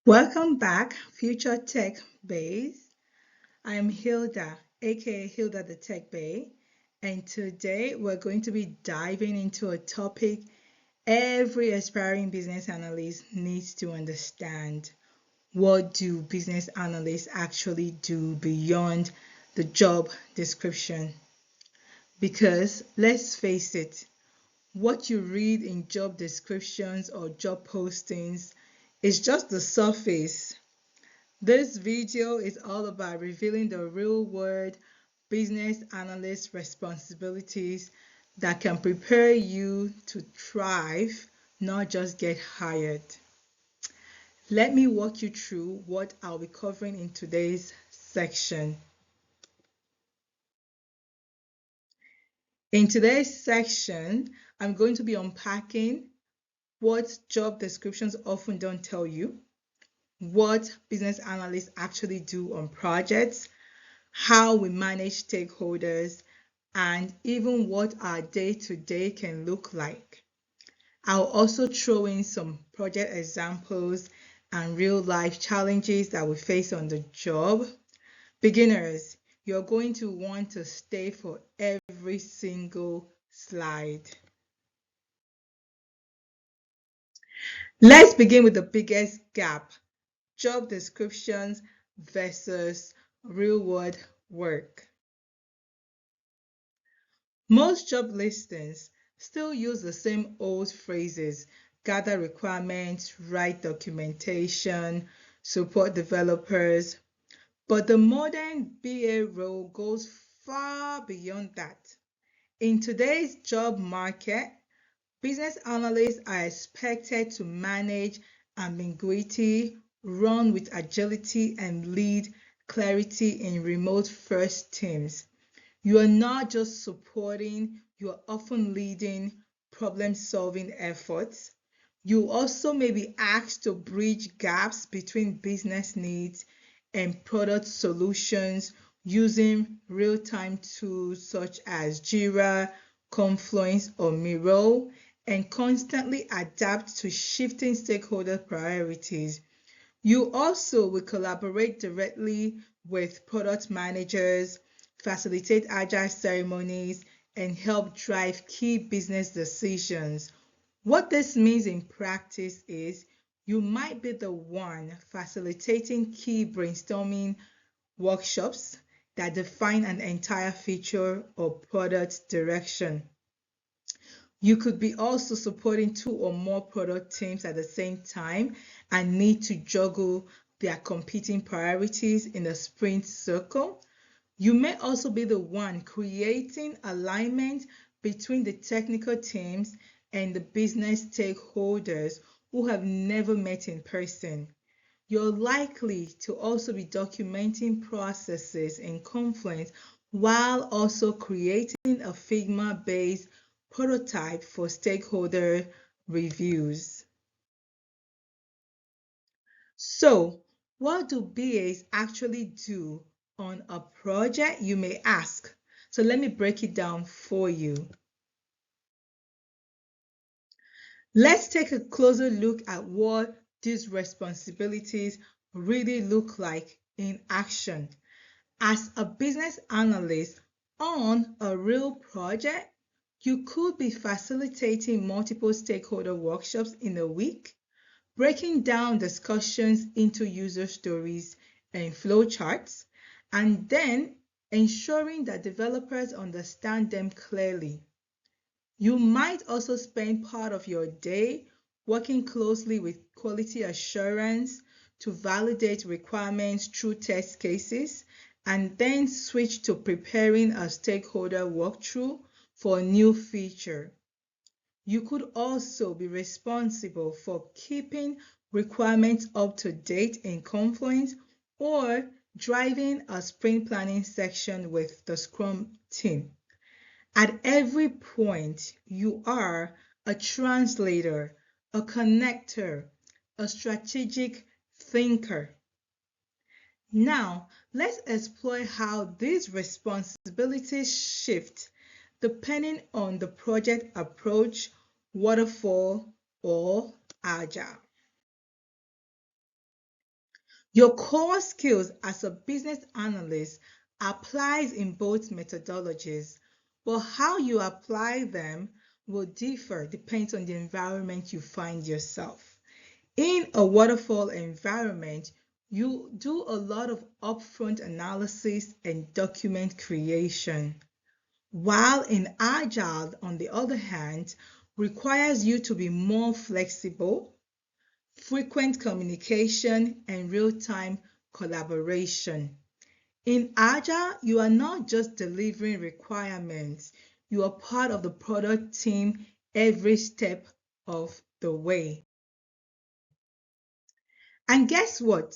Welcome back, Future Tech Bays. I'm Hilda, aka Hilda the Tech Bay, and today we're going to be diving into a topic every aspiring business analyst needs to understand. What do business analysts actually do beyond the job description? Because let's face it, what you read in job descriptions or job postings is just the surface. This video is all about revealing the real-world business analyst responsibilities that can prepare you to thrive, not just get hired. Let me walk you through what I'll be covering in today's section. In today's section, I'm going to be unpacking what job descriptions often don't tell you, what business analysts actually do on projects, how we manage stakeholders, and even what our day-to-day can look like. I'll also throw in some project examples and real-life challenges that we face on the job. Beginners, you're going to want to stay for every single slide. Let's begin with the biggest gap: job descriptions versus real-world work. Most job listings still use the same old phrases: gather requirements, write documentation, support developers. But the modern BA role goes far beyond that. In today's job market, business analysts are expected to manage ambiguity, run with agility, and lead clarity in remote-first teams. You are not just supporting, you are often leading problem-solving efforts. You also may be asked to bridge gaps between business needs and product solutions using real-time tools such as Jira, Confluence, or Miro, and constantly adapt to shifting stakeholder priorities. You also will collaborate directly with product managers, facilitate agile ceremonies, and help drive key business decisions. What this means in practice is you might be the one facilitating key brainstorming workshops that define an entire feature or product direction. You could be also supporting two or more product teams at the same time and need to juggle their competing priorities in a sprint circle. You may also be the one creating alignment between the technical teams and the business stakeholders who have never met in person. You're likely to also be documenting processes in Confluence while also creating a Figma-based prototype for stakeholder reviews. So, what do BAs actually do on a project, you may ask? So let me break it down for you. Let's take a closer look at what these responsibilities really look like in action. As a business analyst on a real project, you could be facilitating multiple stakeholder workshops in a week, breaking down discussions into user stories and flowcharts, and then ensuring that developers understand them clearly. You might also spend part of your day working closely with quality assurance to validate requirements through test cases, and then switch to preparing a stakeholder walkthrough for a new feature. You could also be responsible for keeping requirements up to date in Confluence or driving a sprint planning section with the Scrum team. At every point, you are a translator, a connector, a strategic thinker. Now, let's explore how these responsibilities shift depending on the project approach, waterfall, or agile. Your core skills as a business analyst applies in both methodologies, but how you apply them will differ depends on the environment you find yourself. In a waterfall environment, you do a lot of upfront analysis and document creation, while in Agile, on the other hand, requires you to be more flexible, frequent communication, and real-time collaboration. In Agile, you are not just delivering requirements, you are part of the product team every step of the way. And guess what?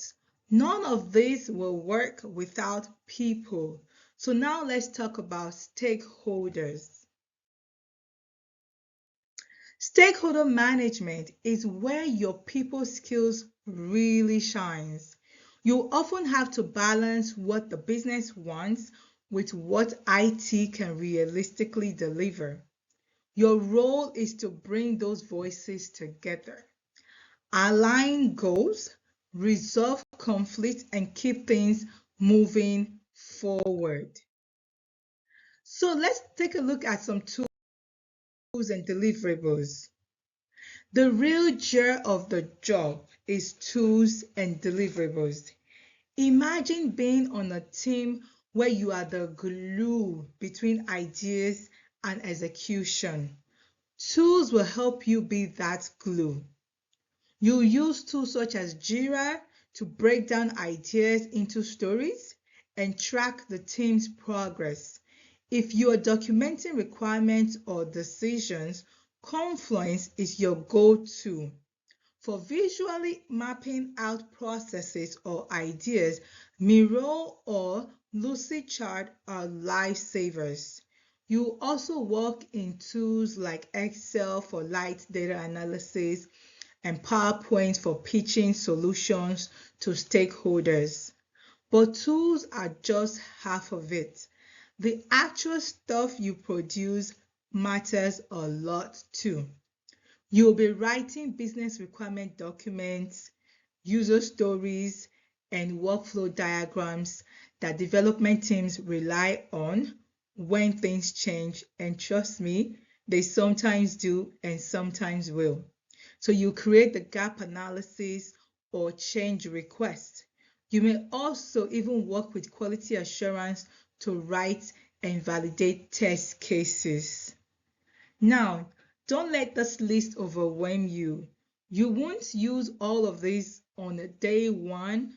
None of this will work without people. So now let's talk about stakeholders. Stakeholder management is where your people skills really shines. You often have to balance what the business wants with what IT can realistically deliver. Your role is to bring those voices together, align goals, resolve conflict, and keep things moving forward. So let's take a look at some tools and deliverables. The real jar of the job is tools and deliverables. Imagine being on a team where you are the glue between ideas and execution. Tools will help you be that glue. You use tools such as Jira to break down ideas into stories and track the team's progress. If you are documenting requirements or decisions, Confluence is your go-to. For visually mapping out processes or ideas, Miro or Lucidchart are lifesavers. You also work in tools like Excel for light data analysis and PowerPoint for pitching solutions to stakeholders. But tools are just half of it. The actual stuff you produce matters a lot too. You'll be writing business requirement documents, user stories, and workflow diagrams that development teams rely on when things change. And trust me, they sometimes do and sometimes will. So you create the gap analysis or change request. You may also even work with quality assurance to write and validate test cases. Now, don't let this list overwhelm you. You won't use all of these on a day one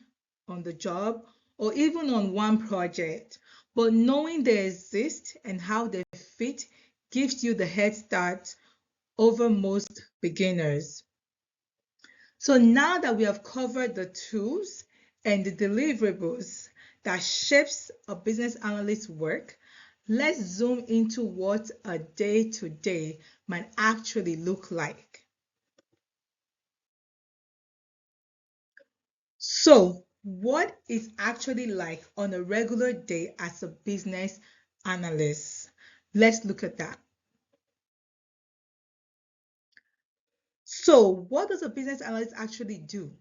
on the job or even on one project, but knowing they exist and how they fit gives you the head start over most beginners. So now that we have covered the tools and the deliverables that shapes a business analyst's work, let's zoom into what a day-to-day might actually look like. So, what is actually like on a regular day as a business analyst? Let's look at that. So, what does a business analyst actually do?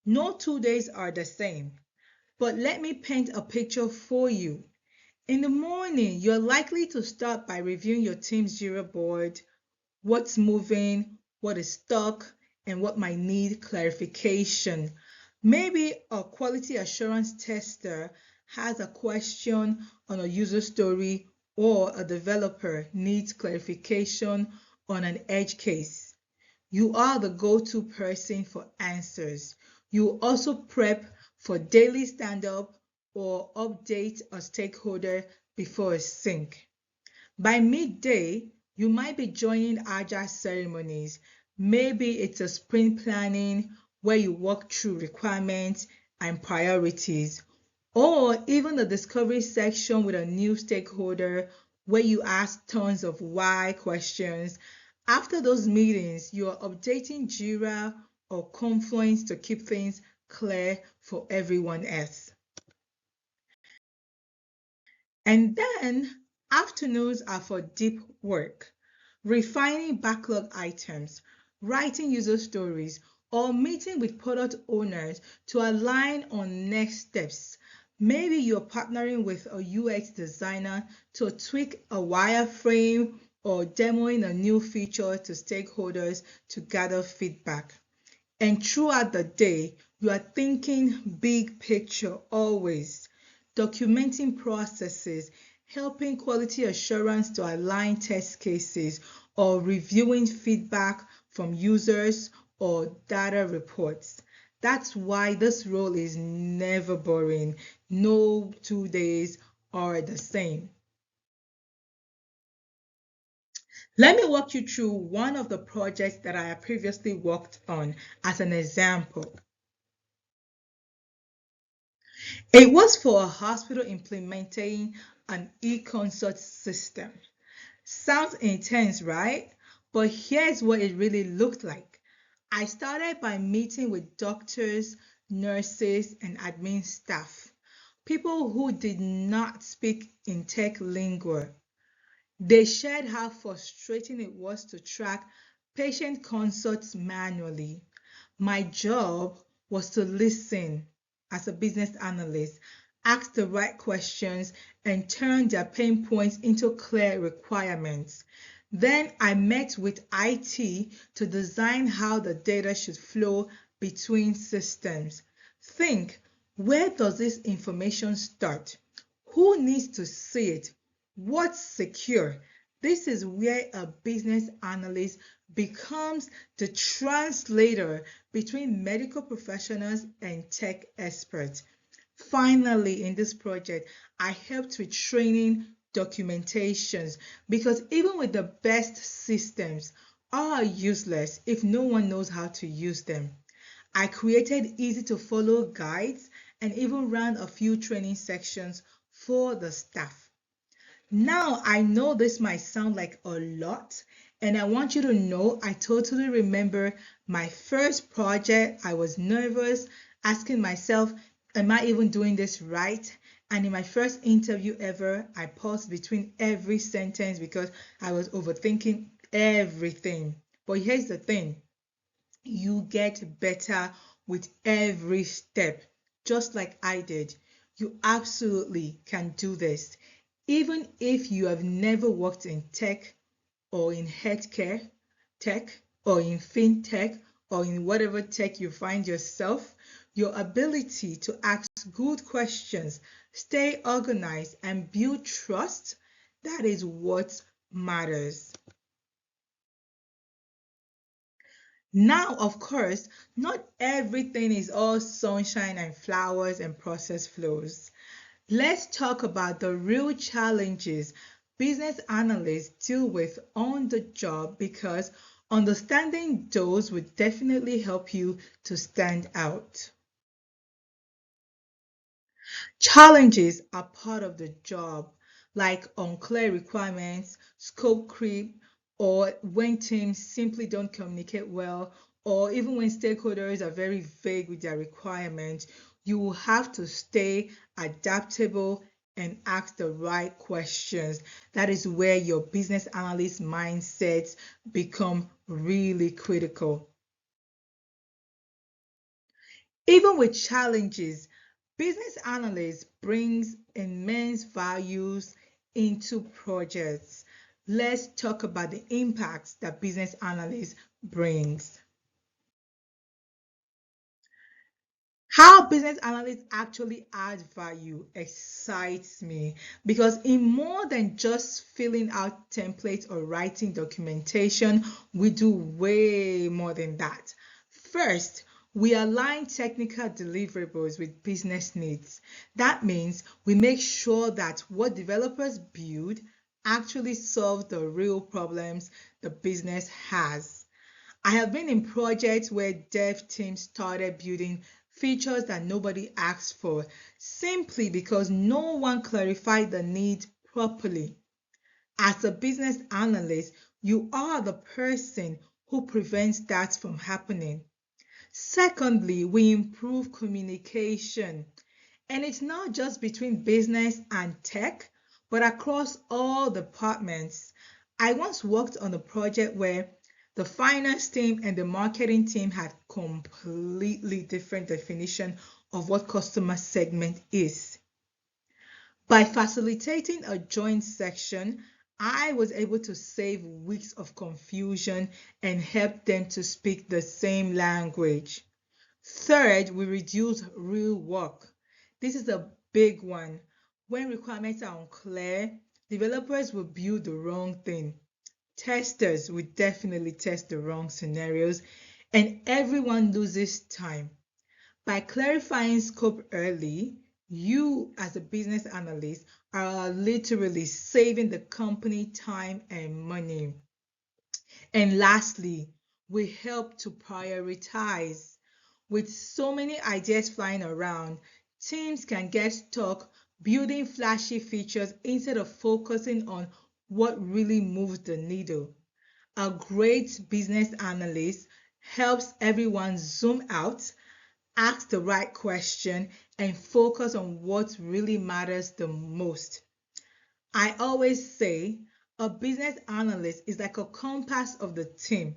No 2 days are the same, but let me paint a picture for you. In the morning, you're likely to start by reviewing your team's Jira board, what's moving, what is stuck, and what might need clarification. Maybe a quality assurance tester has a question on a user story, or a developer needs clarification on an edge case. You are the go-to person for answers. You also prep for daily stand-up or update a stakeholder before a sync. By midday, you might be joining Agile ceremonies. Maybe it's a sprint planning where you walk through requirements and priorities, or even a discovery section with a new stakeholder where you ask tons of why questions. After those meetings, you are updating Jira or Confluence to keep things clear for everyone else. And then afternoons are for deep work, refining backlog items, writing user stories, or meeting with product owners to align on next steps. Maybe you're partnering with a UX designer to tweak a wireframe or demoing a new feature to stakeholders to gather feedback. And throughout the day, you are thinking big picture always, documenting processes, helping quality assurance to align test cases, or reviewing feedback from users or data reports. That's why this role is never boring. No 2 days are the same. Let me walk you through one of the projects that I have previously worked on as an example. It was for a hospital implementing an e-consult system. Sounds intense, right? But here's what it really looked like. I started by meeting with doctors, nurses, and admin staff, people who did not speak in tech lingo. They shared how frustrating it was to track patient consults manually. My job was to listen as a business analyst, ask the right questions, and turn their pain points into clear requirements. Then I met with IT to design how the data should flow between systems. Think, where does this information start? Who needs to see it? What's secure? This is where a business analyst becomes the translator between medical professionals and tech experts. Finally, in this project, I helped with training documentations because even with the best systems are useless if no one knows how to use them. I created easy to follow guides and even ran a few training sections for the staff. Now, I know this might sound like a lot, and I want you to know I totally remember my first project. I was nervous, asking myself, am I even doing this right? And in my first interview ever, I paused between every sentence because I was overthinking everything. But here's the thing, you get better with every step, just like I did. You absolutely can do this. Even if you have never worked in tech or in healthcare tech or in fintech or in whatever tech you find yourself, your ability to ask good questions, stay organized, and build trust, that is what matters. Now, of course, not everything is all sunshine and flowers and process flows. Let's talk about the real challenges business analysts deal with on the job because understanding those would definitely help you to stand out. Challenges are part of the job, like unclear requirements, scope creep, or when teams simply don't communicate well, or even when stakeholders are very vague with their requirements. You will have to stay adaptable and ask the right questions. That is where your business analyst mindsets become really critical. Even with challenges, business analyst brings immense values into projects. Let's talk about the impacts that business analyst brings. How business analysts actually add value excites me because in more than just filling out templates or writing documentation, we do way more than that. First, we align technical deliverables with business needs. That means we make sure that what developers build actually solve the real problems the business has. I have been in projects where dev teams started building features that nobody asked for simply because no one clarified the need properly. As a business analyst, you are the person who prevents that from happening. Secondly, we improve communication. And it's not just between business and tech, but across all departments. I once worked on a project where The finance team and the marketing team had completely different definition of what customer segment is. By facilitating a joint section, I was able to save weeks of confusion and help them to speak the same language. Third, we reduce real work. This is a big one. When requirements are unclear, developers will build the wrong thing. Testers will definitely test the wrong scenarios, and everyone loses time. By clarifying scope early, you as a business analyst are literally saving the company time and money. And lastly, we help to prioritize. With so many ideas flying around, teams can get stuck building flashy features instead of focusing on what really moves the needle. A great business analyst helps everyone zoom out, ask the right question, and focus on what really matters the most. I always say a business analyst is like a compass of the team.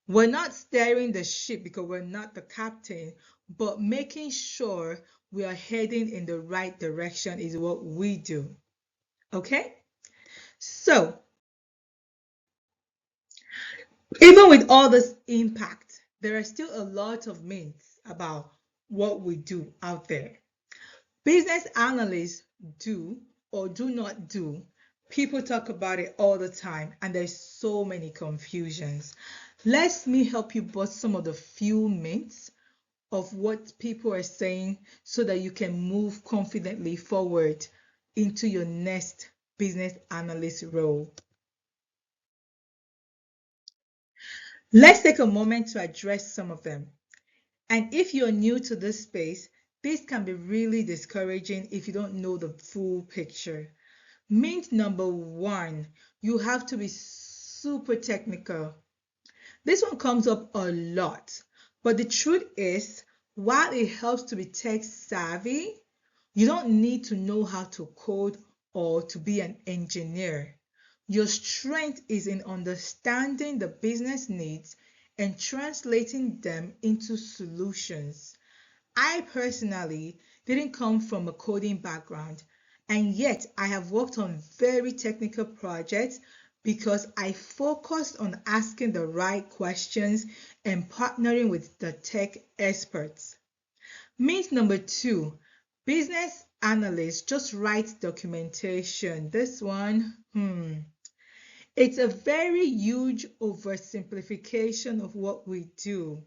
We're not steering the ship because we're not the captain, but making sure we are heading in the right direction is what we do. Okay? So, even with all this impact, there are still a lot of myths about what we do out there. Business analysts do or do not do. People talk about it all the time, and there's so many confusions. Let me help you bust some of the few myths of what people are saying so that you can move confidently forward into your next business analyst role. Let's take a moment to address some of them. And if you're new to this space, this can be really discouraging if you don't know the full picture. Myth number one, you have to be super technical. This one comes up a lot, but the truth is, while it helps to be tech savvy, you don't need to know how to code or to be an engineer. Your strength is in understanding the business needs and translating them into solutions. I personally didn't come from a coding background, and yet I have worked on very technical projects because I focused on asking the right questions and partnering with the tech experts. Myth number two, business analysts just write documentation. This one, it's a very huge oversimplification of what we do.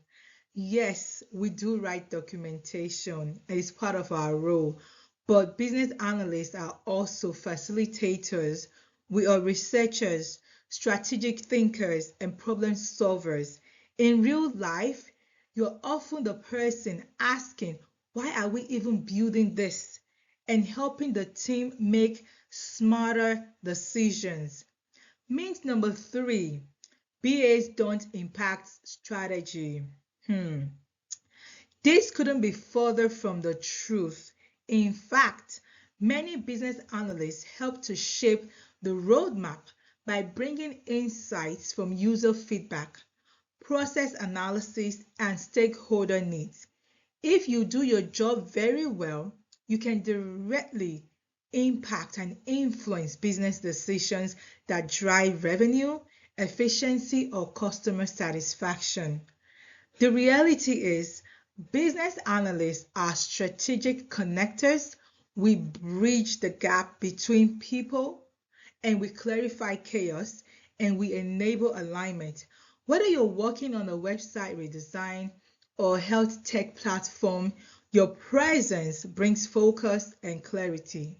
Yes, we do write documentation. It's part of our role. But business analysts are also facilitators. We are researchers, strategic thinkers, and problem solvers. In real life, you're often the person asking, why are we even building this? And helping the team make smarter decisions. Myth number three, BAs don't impact strategy. This couldn't be further from the truth. In fact, many business analysts help to shape the roadmap by bringing insights from user feedback, process analysis, and stakeholder needs. If you do your job very well, you can directly impact and influence business decisions that drive revenue, efficiency, or customer satisfaction. The reality is, business analysts are strategic connectors. We bridge the gap between people and we clarify chaos and we enable alignment. Whether you're working on a website redesign or health tech platform, your presence brings focus and clarity.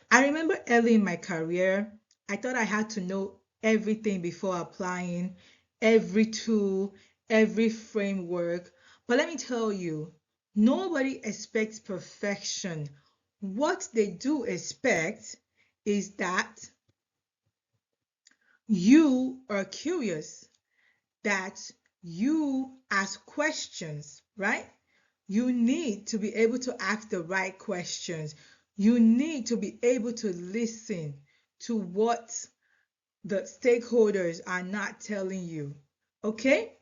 I remember early in my career, I thought I had to know everything before applying, every tool, every framework. But let me tell you, nobody expects perfection. What they do expect is that you are curious, that you ask questions, right? You need to be able to ask the right questions. You need to be able to listen to what the stakeholders are not telling you. Okay?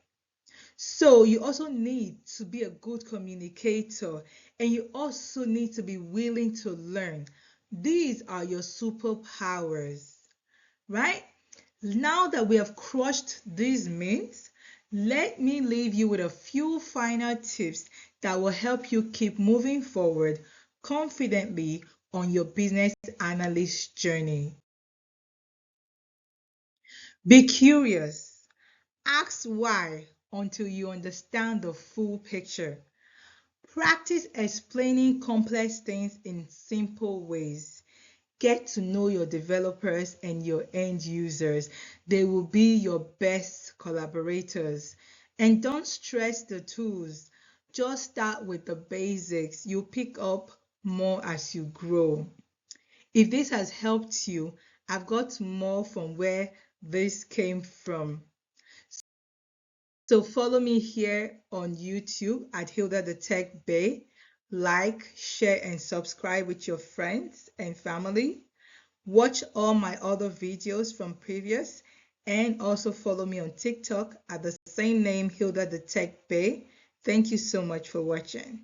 So you also need to be a good communicator, and you also need to be willing to learn. These are your superpowers, right? Now that we have crushed these myths, let me leave you with a few final tips that will help you keep moving forward confidently on your business analyst journey. Be curious. Ask why until you understand the full picture. Practice explaining complex things in simple ways. Get to know your developers and your end users. They will be your best collaborators. And don't stress the tools. Just start with the basics. You'll pick up more as you grow. If this has helped you, I've got more from where this came from. So follow me here on YouTube at Hilda the Tech Bay. Like, share, and subscribe with your friends and family. Watch all my other videos from previous, and also follow me on TikTok at the same name, Hilda the Tech Bay. Thank you so much for watching.